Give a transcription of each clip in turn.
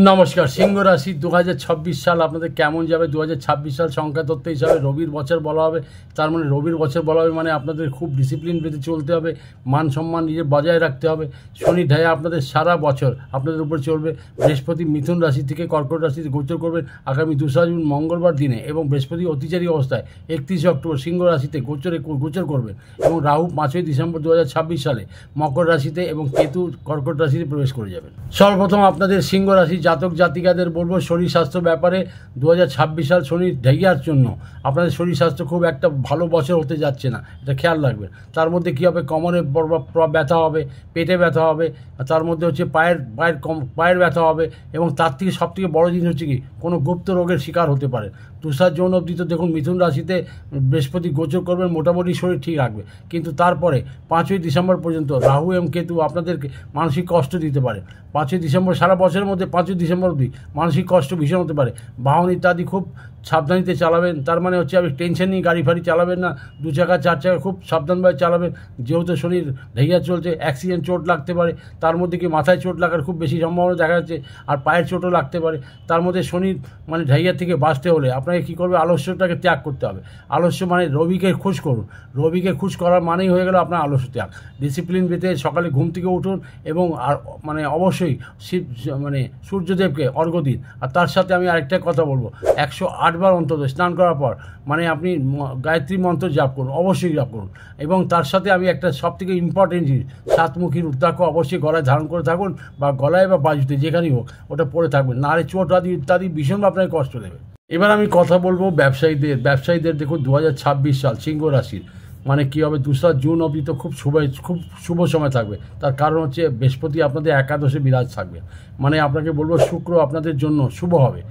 নমস্কার। সিংহ রাশি 2026 সাল আপনাদের কেমন যাবে? 2026 সাল সংখ্যাতত্ত্ব হিসাবে রবির বছর বলা হবে। তার মানে রবির বছর বলা হবে মানে আপনাদের খুব ডিসিপ্লিন বেঁধে চলতে হবে, মান সম্মান নিজে বজায় রাখতে হবে। শনি ঢাইয়া আপনাদের সারা বছর আপনাদের উপর চলবে। বৃহস্পতি মিথুন রাশি থেকে কর্কট রাশিতে গোচর করবেন আগামী 2 জুন মঙ্গলবার দিনে, এবং বৃহস্পতি অতিচারী অবস্থায় 31 অক্টোবর সিংহ রাশিতে গোচর করবেন, এবং রাহু 5 ডিসেম্বর 2026 সালে মকর রাশিতে এবং কেতু কর্কট রাশিতে প্রবেশ করে যাবেন। সর্বপ্রথম আপনাদের সিংহ রাশি জাতক জাতিকাদের বলবো শরীর স্বাস্থ্য ব্যাপারে 2026 সাল শনির ঢেইয়ার জন্য আপনাদের শরীর স্বাস্থ্য খুব একটা ভালো বছর হতে যাচ্ছে না, এটা খেয়াল রাখবেন। তার মধ্যে কী হবে, কোমরে ব্যথা হবে, পেটে ব্যথা হবে, তার মধ্যে হচ্ছে পায়ের ব্যথা হবে, এবং তার থেকে সবথেকে বড় জিনিস হচ্ছে কি কোনো গুপ্ত রোগের শিকার হতে পারে। 2 জুন অবধি তো দেখুন মিথুন রাশিতে বৃহস্পতি গোচর করবেন, মোটামুটি শরীর ঠিক রাখবে, কিন্তু তারপরে 5 ডিসেম্বর পর্যন্ত রাহু এবং কেতু আপনাদেরকে মানসিক কষ্ট দিতে পারে। 5 ডিসেম্বর সারা বছরের মধ্যে 5 ডিসেম্বর অবধি মানসিক কষ্ট ভীষণ হতে পারে। বাহন ইত্যাদি খুব সাবধানিতে চালাবেন, তার মানে হচ্ছে আপনি টেনশন নিয়ে গাড়ি ফাড়ি চালাবেন না, 2 চাকা 4 চাকা খুব সাবধানভাবে চালাবেন। যেহেতু শরীর ঢেইয়া চলছে, অ্যাক্সিডেন্ট চোট লাগতে পারে, তার মধ্যে কি মাথায় চোট লাগার খুব বেশি সম্ভাবনা দেখা যাচ্ছে, আর পায়ের চোটও লাগতে পারে। তার মধ্যে শনির মানে ঢেইয়া থেকে বাঁচতে হলে আপনাকে কী করবে, আলস্যটাকে ত্যাগ করতে হবে। আলস্য মানে রবিকে খুশ করুন, রবিকে খুশ করার মানেই হয়ে গেল আপনার আলস্য ত্যাগ। ডিসিপ্লিন বেঁধে সকালে ঘুম থেকে উঠুন, এবং আর মানে অবশ্যই সূর্যদেবকে অর্ঘ্য দিন। আর তার সাথে আমি আরেকটা কথা বলবো, 108 বার অন্তত স্নান করার পর মানে আপনি গায়ত্রী মন্ত্র জাপ করুন, অবশ্যই জাপ করুন। এবং তার সাথে আমি একটা সবথেকে ইম্পর্টেন্ট জিনিস, 7মুখী রুদ্রাক্ষ অবশ্যই গলায় ধারণ করে থাকুন, বা গলায় বা বাজুতে যেখানেই হোক ওটা পরে থাকবেন, নাহলে চোট আদি ইত্যাদি ভীষণ আপনাকে কষ্ট দেবে। এবার আমি কথা বলবো ব্যবসায়ীদের দেখুন 2026 সাল সিংহ রাশির মানে কী হবে, 2 জুন অবধি তো খুব শুভ সময় থাকবে। তার কারণ হচ্ছে বৃহস্পতি আপনাদের একাদশে বিরাজ থাকবে, মানে আপনাকে বলবো শুক্র আপনাদের জন্য শুভ হবে।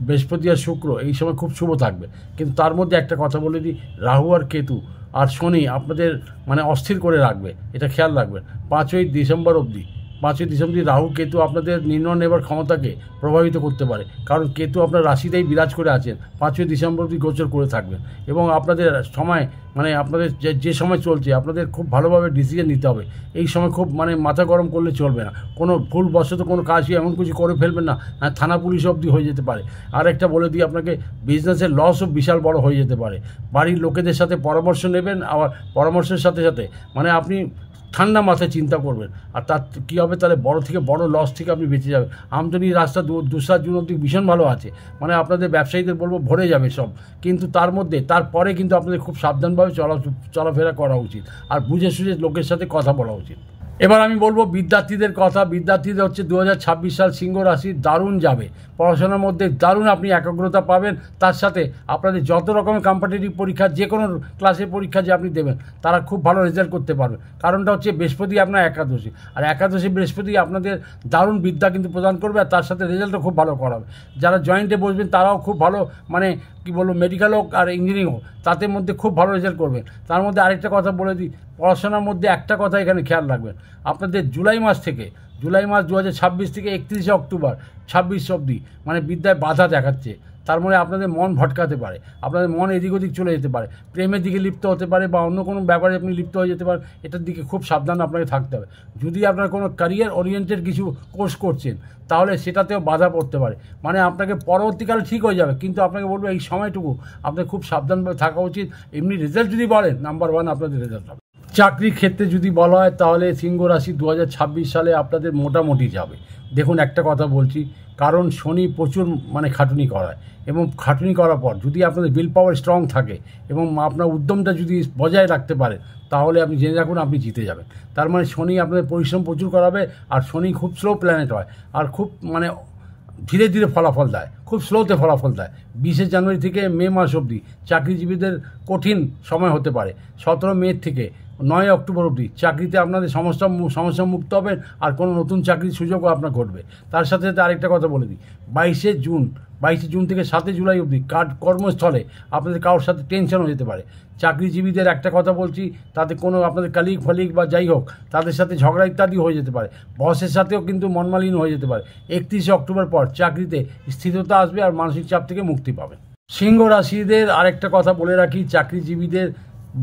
বৃহস্পতি আর শুক্র এই সময় খুব শুভ থাকবে, কিন্তু তার মধ্যে একটা কথা বলে দিই, রাহু আর কেতু আর শনি আপনাদের মানে অস্থির করে রাখবে, এটা খেয়াল রাখবেন। 5 ডিসেম্বর অবধি রাহু কেতু আপনাদের নির্ণয় নেবার ক্ষমতাকে প্রভাবিত করতে পারে, কারণ কেতু আপনার রাশিতেই বিরাজ করে আছেন। 5 ডিসেম্বর অবধি গোচর করে থাকবেন, এবং আপনাদের সময় মানে আপনাদের যে সময় চলছে আপনাদের খুব ভালোভাবে ডিসিশন নিতে হবে। এই সময় খুব মানে মাথা গরম করলে চলবে না, কোনো ভুলবশত কোনো কাজই এমন কিছু করে ফেলবেন না, থানা পুলিশ অবধি হয়ে যেতে পারে। আর একটা বলে দিই আপনাকে, বিজনেসের লসও বিশাল বড় হয়ে যেতে পারে। বাড়ির লোকেদের সাথে পরামর্শ নেবেন, আবার পরামর্শের সাথে সাথে মানে আপনি ঠান্ডা মাথায় চিন্তা করবেন, আর তার কী হবে, তাহলে বড় থেকে বড় লস থেকে আপনি বেঁচে যাবেন। আমদানি রাস্তা 2 জুন অবধি ভীষণ ভালো আছে, মানে আপনাদের ব্যবসায়ীদের বলবো ভরে যাবে সব, কিন্তু তারপরে কিন্তু আপনাদের খুব সাবধানভাবে চলাফেরা করা উচিত, আর বুঝে সুঝে লোকের সাথে কথা বলা উচিত। এবার আমি বলবো বিদ্যার্থীদের কথা। বিদ্যার্থীদের হচ্ছে 2026 সাল সিংহ রাশি দারুণ যাবে, পড়াশোনার মধ্যে দারুণ আপনি একাগ্রতা পাবেন। তার সাথে আপনাদের যত রকমের কম্পিটিটিভ পরীক্ষা, যে কোনো ক্লাসের পরীক্ষা যে আপনি দেবেন তারা খুব ভালো রেজাল্ট করতে পারবে। কারণটা হচ্ছে বৃহস্পতি আপনার একাদশী, আর একাদশী বৃহস্পতি আপনাদের দারুণ বিদ্যা কিন্তু প্রদান করবে, আর তার সাথে রেজাল্টও খুব ভালো করাবে। যারা জয়েন্টে বসবেন তারাও খুব ভালো মানে কী বলবো, মেডিকেল হোক আর ইঞ্জিনিয়ারিং হোক, তাদের মধ্যে খুব ভালো রেজাল্ট করবেন। তার মধ্যে আরেকটা কথা বলে দিই, পড়াশোনার মধ্যে একটা কথা এখানে খেয়াল রাখবেন, আপনাদের জুলাই মাস 2026 থেকে 31 অক্টোবর 26 অবধি মানে বিদ্যায় বাধা দেখাচ্ছে। তার মানে আপনাদের মন ভটকাতে পারে, আপনাদের মন এদিক ওদিক চলে যেতে পারে, প্রেমের দিকে লিপ্ত হতে পারে, বা অন্য কোনো ব্যাপারে আপনি লিপ্ত হয়ে যেতে পারেন। এটার দিকে খুব সাবধান আপনাকে থাকতে হবে। যদি আপনার কোনো ক্যারিয়ার ওরিয়েন্টেড কিছু কোর্স করছেন তাহলে সেটাতেও বাধা পড়তে পারে, মানে আপনাকে পরবর্তীকালে ঠিক হয়ে যাবে, কিন্তু আপনাকে বলবো এই সময়টুকু আপনাদের খুব সাবধানভাবে থাকা উচিত। এমনি রেজাল্ট যদি বলেন নাম্বার 1 আপনাদের রেজাল্ট হবে। চাকরির ক্ষেত্রে যদি বলা হয় তাহলে সিংহ রাশি 2026 সালে আপনাদের মোটামুটি যাবে। দেখুন একটা কথা বলছি, কারণ শনি প্রচুর মানে খাটুনি করায়, এবং খাটুনি করার পর যদি আপনাদের উইল পাওয়ার স্ট্রং থাকে এবং আপনার উদ্যমটা যদি বজায় রাখতে পারে, তাহলে আপনি জেনে রাখুন আপনি জিতে যাবেন। তার মানে শনি আপনাদের পরিশ্রম প্রচুর করাবে, আর শনি খুব স্লো প্ল্যানেট হয়, আর খুব মানে ধীরে ধীরে ফলাফল দেয়, খুব স্লোতে ফলাফল দেয়। 20 জানুয়ারি থেকে মে মাস অবধি চাকরিজীবীদের কঠিন সময় হতে পারে। 17 মে থেকে 9 অক্টোবর অবধি চাকরিতে আপনাদের সমস্যা মুক্ত হবেন, আর কোনো নতুন চাকরির সুযোগও আপনার ঘটবে। তার সাথে সাথে আরেকটা কথা বলে দিই, 22 জুন থেকে 7 জুলাই অবধি কর্মস্থলে আপনাদের কারোর সাথে টেনশন হয়ে যেতে পারে। চাকরিজীবীদের একটা কথা বলছি, তাতে কোনো আপনাদের কালিগ ফালিগ বা যাই হোক তাদের সাথে ঝগড়া ইত্যাদি হয়ে যেতে পারে, বসের সাথেও কিন্তু মনমালিন্য হয়ে যেতে পারে। 31 অক্টোবর পর চাকরিতে স্থিরতা আসবে, আর মানসিক চাপ থেকে মুক্তি পাবেন। সিংহ রাশিদের আরেকটা কথা বলে রাখি, চাকরিজীবীদের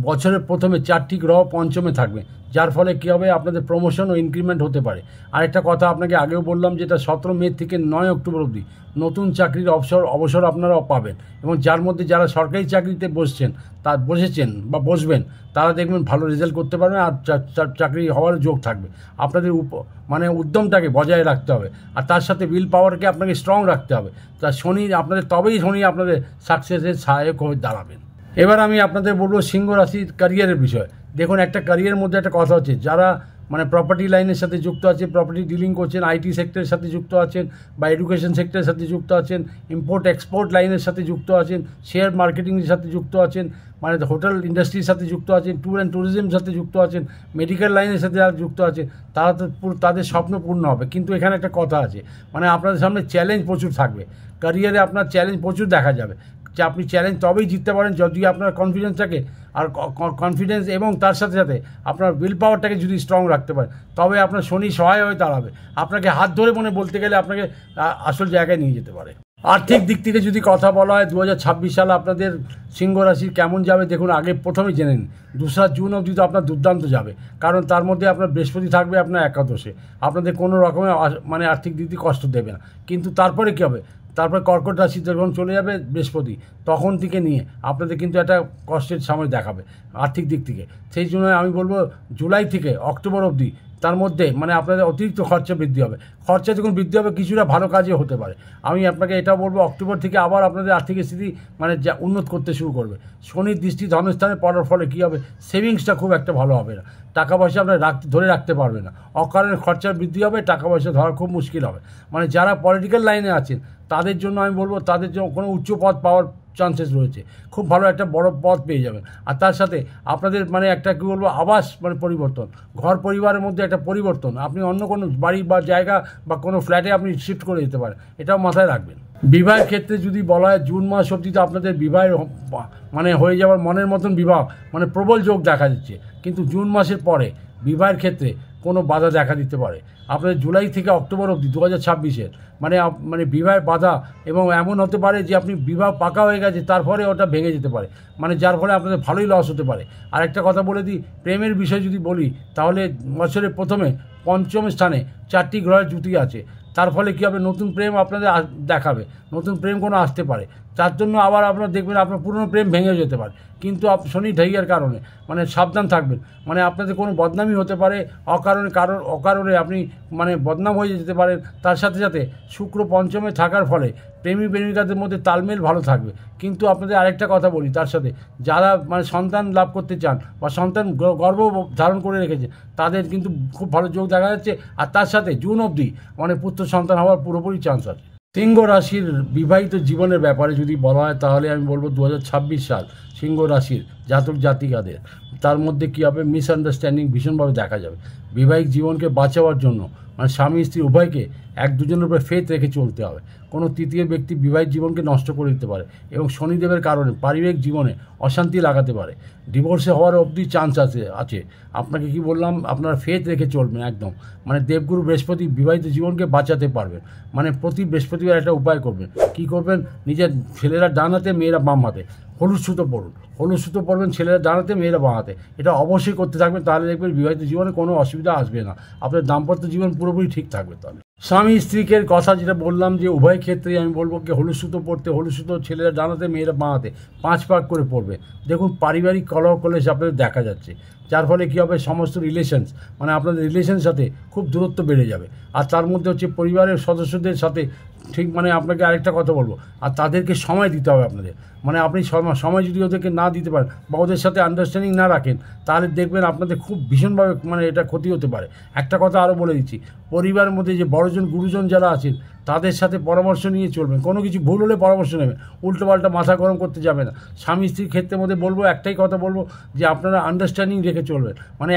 বছরের প্রথমে 4টি গ্রহ পঞ্চমে থাকবে, যার ফলে কী হবে আপনাদের প্রমোশন ও ইনক্রিমেন্ট হতে পারে। আরেকটা কথা আপনাকে আগেও বললাম, যেটা 17 মে থেকে 9 অক্টোবর অবধি নতুন চাকরির অবসর আপনারা পাবেন, এবং যার মধ্যে যারা সরকারি চাকরিতে বসেছেন বা বসবেন তারা দেখবেন ভালো রেজাল্ট করতে পারবেন, আর চাকরি হওয়ার যোগ থাকবে। আপনাদের উদ্যমটাকে বজায় রাখতে হবে, আর তার সাথে উইল পাওয়ারকে আপনাকে স্ট্রং রাখতে হবে। তা তবেই শনি আপনাদের সাকসেসের সহায়ক হয়ে দাঁড়াবেন। এবার আমি আপনাদের বলবো সিংহ রাশির ক্যারিয়ারের বিষয়। দেখুন, একটা ক্যারিয়ারের মধ্যে একটা কথা হচ্ছে, যারা প্রপার্টি লাইনের সাথে যুক্ত আছে, প্রপার্টি ডিলিং করছেন, আইটি সেক্টরের সাথে যুক্ত আছেন, বা এডুকেশন সেক্টরের সাথে যুক্ত আছেন, ইম্পোর্ট এক্সপোর্ট লাইনের সাথে যুক্ত আছেন, শেয়ার মার্কেটিংয়ের সাথে যুক্ত আছেন, হোটেল ইন্ডাস্ট্রির সাথে যুক্ত আছেন, ট্যুর অ্যান্ড ট্যুরিজমের সাথে যুক্ত আছেন, মেডিকেল লাইনের সাথে যারা যুক্ত আছে, তারা তো তাদের স্বপ্ন পূর্ণ হবে। কিন্তু এখানে একটা কথা আছে, আপনাদের সামনে চ্যালেঞ্জ প্রচুর থাকবে। ক্যারিয়ারে আপনার চ্যালেঞ্জ প্রচুর দেখা যাবে, যে আপনি চ্যালেঞ্জ তবেই জিততে পারেন যদি আপনার কনফিডেন্স থাকে, আর কনফিডেন্স এবং তার সাথে সাথে আপনার উইল পাওয়ারটাকে যদি স্ট্রং রাখতে পারেন, তবে আপনার শনি সহায় হয়ে দাঁড়াবে, আপনাকে হাত ধরে বলতে গেলে আপনাকে আসল জায়গায় নিয়ে যেতে পারে। আর্থিক দিক থেকে যদি কথা বলা হয়, 2026 সালে আপনাদের সিংহ রাশির কেমন যাবে দেখুন, আগে প্রথমে জেনে নিন। 2 জুন অবধি তো আপনার দুর্দান্ত যাবে, কারণ তার মধ্যে আপনার বৃহস্পতি থাকবে আপনার একাদশে, আপনাদের কোনো রকমের আর্থিক দিক দিয়ে কষ্ট দেবে না। কিন্তু তারপরে কী হবে, তারপরে কর্কট রাশিতে যখন চলে যাবে বৃহস্পতি, তখন থেকে নিয়ে আপনাদের কিন্তু একটা কষ্টের সময় দেখাবে আর্থিক দিক থেকে। সেই জন্য আমি বলবো জুলাই থেকে অক্টোবর অবধি তার মধ্যে আপনাদের অতিরিক্ত খরচা বৃদ্ধি হবে। খরচা যখন বৃদ্ধি হবে কিছুটা ভালো কাজে হতে পারে। আমি আপনাকে এটা বলবো, অক্টোবর থেকে আবার আপনাদের আর্থিক স্থিতি যা উন্নত করতে শুরু করবে। শনির দৃষ্টি ধনস্থানে পড়ার ফলে কী হবে, সেভিংসটা খুব একটা ভালো হবে না, টাকা পয়সা আপনার ধরে রাখতে পারবে না, অকারণে খরচা বৃদ্ধি হবে, টাকা পয়সা ধরা খুব মুশকিল হবে। যারা পলিটিক্যাল লাইনে আছেন তাদের জন্য আমি বলবো, তাদের জন্য কোনো উচ্চ পদ পাওয়ার চান্সেস রয়েছে, খুব ভালো একটা বড় পদ পেয়ে যাবেন। আর তার সাথে আপনাদের একটা কী বলবো আবাস পরিবর্তন, ঘর পরিবারের মধ্যে একটা পরিবর্তন, আপনি অন্য কোনো বাড়ি বা জায়গা বা কোনো ফ্ল্যাটে আপনি শিফট করে যেতে পারেন, এটাও মাথায় রাখবেন। বিবাহের ক্ষেত্রে যদি বলা হয়, জুন মাস অবধি তো আপনাদের বিবাহের হয়ে যাওয়ার মনের মতন বিবাহ প্রবল যোগ দেখা যাচ্ছে। কিন্তু জুন মাসের পরে বিবাহের ক্ষেত্রে কোনো বাধা দেখা দিতে পারে। আপনাদের জুলাই থেকে অক্টোবর অবধি 2026-এর বিবাহের বাধা, এবং এমন হতে পারে যে আপনি বিবাহ পাকা হয়ে গেছে, তারপরে ওটা ভেঙে যেতে পারে, যার ফলে আপনাদের ভালোই লস হতে পারে। আর একটা কথা বলে দিই, প্রেমের বিষয় যদি বলি, তাহলে বছরের প্রথমে পঞ্চম স্থানে 4টি গ্রহের জুতি আছে, তার ফলে কী হবে, নতুন প্রেম আপনাদের দেখাবে, নতুন প্রেম কোনো আসতে পারে। তার জন্য আবার আপনারা দেখবেন আপনার পুরনো প্রেম ভেঙে যেতে পারে, কিন্তু শনি ঢাইয়ার কারণে সাবধান থাকবেন। আপনাদের কোনো বদনামি হতে পারে, অকারণে আপনি বদনাম হয়ে যেতে পারেন। তার সাথে সাথে শুক্র পঞ্চমে থাকার ফলে প্রেমিকাদের মধ্যে তালমেল ভালো থাকবে। কিন্তু আপনাদের আরেকটা কথা বলি, তার সাথে যারা সন্তান লাভ করতে চান বা সন্তান গর্ভ ধারণ করে রেখেছে, তাদের কিন্তু খুব ভালো যোগ দেখা যাচ্ছে। আর তার সাথে জুন অবধি পুত্র সন্তান হওয়ার পুরোপুরি চান্স আছে। সিংহ রাশির বিবাহিত জীবনের ব্যাপারে যদি বলা হয়, তাহলে আমি বলবো 2026 সাল সিংহ রাশির জাতক জাতিকাদের তার মধ্যে কী হবে, মিসআন্ডারস্ট্যান্ডিং ভীষণভাবে দেখা যাবে। বিবাহিক জীবনকে বাঁচাবার জন্য স্বামী স্ত্রী উভয়কে এক দুজনের উপরে ফেথ রেখে চলতে হবে। কোনো তৃতীয় ব্যক্তি বিবাহিত জীবনকে নষ্ট করে দিতে পারে, এবং শনিদেবের কারণে পারিবারিক জীবনে অশান্তি লাগাতে পারে, ডিভোর্সে হওয়ার অবধি চান্স আছে। আপনাকে কি বললাম, আপনারা ফেথ রেখে চলবেন একদম। দেবগুরু বৃহস্পতি বিবাহিত জীবনকে বাঁচাতে পারবেন। প্রতি বৃহস্পতিবার একটা উপায় করবেন। কি করবেন, নিজের ছেলেরা ডান হাতে, মেয়েরা বাম হাতে হলুদ সুতো পড়ুন। হলুদ সুতো পরবেন ছেলেরা ডান হাতে, মেয়েরা বাম হাতে। এটা অবশ্যই করতে থাকবেন, তাহলে দেখবেন বিবাহিত জীবনে কোনো অসুবিধা আসবে না, আপনার দাম্পত্য জীবন পুরোপুরি ঠিক থাকবে। তাহলে স্বামী স্ত্রীকে কথা যেটা বললাম, যে উভয় ক্ষেত্রেই আমি বলবো কি হলুদ সুতো পড়তে, হলুদ সুতো ছেলেরা ডান হাতে, মেয়েরা বাঁ হাতে 5 ভাগ করে পড়বে। দেখুন, পারিবারিক কলহ কলেশ আপনাদের দেখা যাচ্ছে, যার ফলে কী হবে, সমস্ত রিলেশনস আপনাদের রিলেশনের সাথে খুব দূরত্ব বেড়ে যাবে। আর তার মধ্যে হচ্ছে পরিবারের সদস্যদের সাথে ঠিক আপনাকে আরেকটা কথা বলবো, আর তাদেরকে সময় দিতে হবে আপনাদের। আপনি সময় যদি ওদেরকে না দিতে পারেন বা ওদের সাথে আন্ডারস্ট্যান্ডিং না রাখেন, তাহলে দেখবেন আপনাদের খুব ভীষণভাবে এটা ক্ষতি হতে পারে। একটা কথা আরও বলে দিচ্ছি, পরিবারের মধ্যে যে বড়জন গুরুজন যারা আছেন, তাদের সাথে পরামর্শ নিয়ে চলবেন। কোনো কিছু ভুল হলে পরামর্শ নেবেন, উল্টোপাল্টা মাথা গরম করতে যাবে না। স্বামী স্ত্রীর ক্ষেত্রের মধ্যে বলবো, একটাই কথা বলবো, যে আপনারা আন্ডারস্ট্যান্ডিং রেখে চলবেন,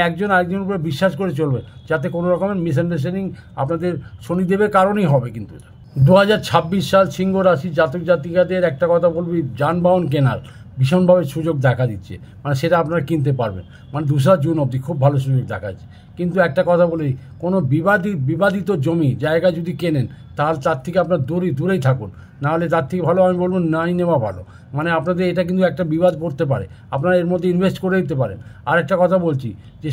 একজন আরেকজনের উপরে বিশ্বাস করে চলবেন, যাতে কোনো রকমের মিসআন্ডারস্ট্যান্ডিং আপনাদের শনিদেবের কারণেই হবে। কিন্তু 2026 সাল সিংহ রাশি জাতক জাতিকাদের একটা কথা বলবি, যানবাহন কেনার ভীষণভাবে সুযোগ দেখা দিচ্ছে, মানে সেটা আপনারা কিনতে পারবেন, মানে 2 জুন অবধি খুব ভালো সুযোগ দেখা যাচ্ছে। কিন্তু একটা কথা বলি, কোনো বিবাদিত জমি জায়গা যদি কেনেন তাহলে তার থেকে আপনার দূরেই থাকুন, নাহলে তার থেকে ভালো আমি বলবো নাই নেওয়া ভালো। মানে আপনাদের এটা কিন্তু একটা বিবাদ পড়তে পারে, আপনারা এর মধ্যে ইনভেস্ট করে দিতে পারেন। আর একটা কথা বলছি যে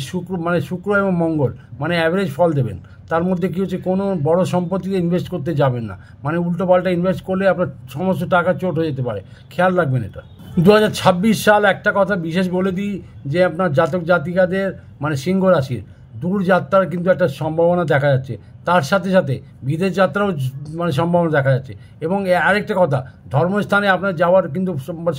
শুক্র এবং মঙ্গল মানে অ্যাভারেজ ফল দেবেন, তার মধ্যে কী হচ্ছে, কোনো বড় সম্পত্তিতে ইনভেস্ট করতে যাবেন না, মানে উল্টোপাল্টা ইনভেস্ট করলে আপনার সমস্ত টাকা চোট হয়ে যেতে পারে, খেয়াল রাখবেন এটা। 2026 সাল একটা কথা বিশেষ বলে দিই যে আপনার জাতক জাতিকাদের মানে সিংহ রাশির দূর যাত্রার কিন্তু একটা সম্ভাবনা দেখা যাচ্ছে, তার সাথে সাথে বিদেশ যাত্রাও মানে সম্ভাবনা দেখা যাচ্ছে। এবং আরেকটা কথা, ধর্মস্থানে আপনার যাওয়ার কিন্তু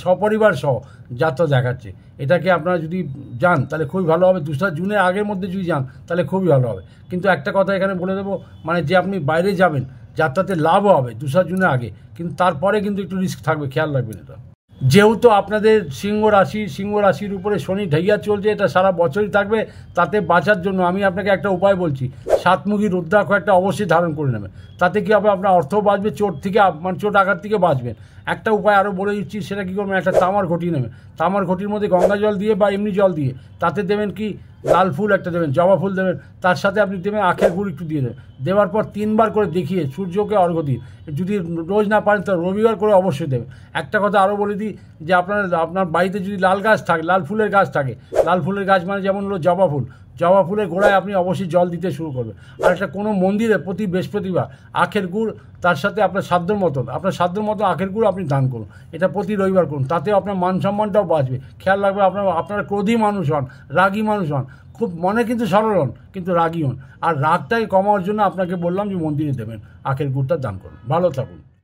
সপরিবার সহ যাত্রা দেখাচ্ছে, এটাকে আপনারা যদি যান তাহলে খুবই ভালো হবে। 2 জুনের আগের মধ্যে যদি যান তাহলে খুবই ভালো হবে। কিন্তু একটা কথা এখানে বলে দেবো, মানে যে আপনি বাইরে যাবেন যাত্রাতে লাভও হবে 2 জুনের আগে, কিন্তু তারপরে কিন্তু একটু রিস্ক থাকবে, খেয়াল রাখবেন এটা। যেহেতু আপনাদের সিংহ রাশির উপরে শনি ঢাইয়া চলছে, এটা সারা বছরই থাকবে, তাতে বাঁচার জন্য আমি আপনাকে একটা উপায় বলছি, 7মুখী রুদ্রাক্ষ একটা অবশ্যই ধারণ করে নেবেন, তাতে কী হবে, আপনার অর্থ বাঁচবে, চোট আঘাত থেকে বাঁচবেন। একটা উপায় আরও বলে দিচ্ছি, সেটা কী করবেন, একটা তামার ঘটি নেবেন, তামার ঘটির মধ্যে গঙ্গা জল দিয়ে বা এমনি জল দিয়ে, তাতে দেবেন কি লাল ফুল একটা দেবেন, জবা ফুল দেবেন, তার সাথে আপনি দেবেন আখের গুড় একটু দিয়ে দেবেন, দেওয়ার পর 3বার করে দেখিয়ে সূর্যকে অর্ঘ্য দিন। যদি রোজ না পারেন তো রবিবার করে অবশ্যই দেবেন। একটা কথা আরও বলে দিই যে আপনার বাড়িতে যদি লাল ফুলের গাছ থাকে, লাল ফুলের গাছ মানে যেমন হলো জবা ফুলের গোড়ায় আপনি অবশ্যই জল দিতে শুরু করবেন। আর একটা কোনো মন্দিরে প্রতি বৃহস্পতিবার আখের গুড়, তার সাথে আপনার সাধ্য মতো আখের গুড় আপনি দান করুন, এটা প্রতি রবিবার করুন, তাতেও আপনার মান সম্মানটাও বাঁচবে। খেয়াল রাখবেন আপনারা ক্রোধী মানুষ হন, রাগী মানুষ হন, খুব মনে কিন্তু সরল হন কিন্তু রাগী হন, আর রাগটাকে কমানোর জন্য আপনাকে বললাম যে মন্দিরে দেবেন আখের গুড়টা দান করুন। ভালো থাকুন।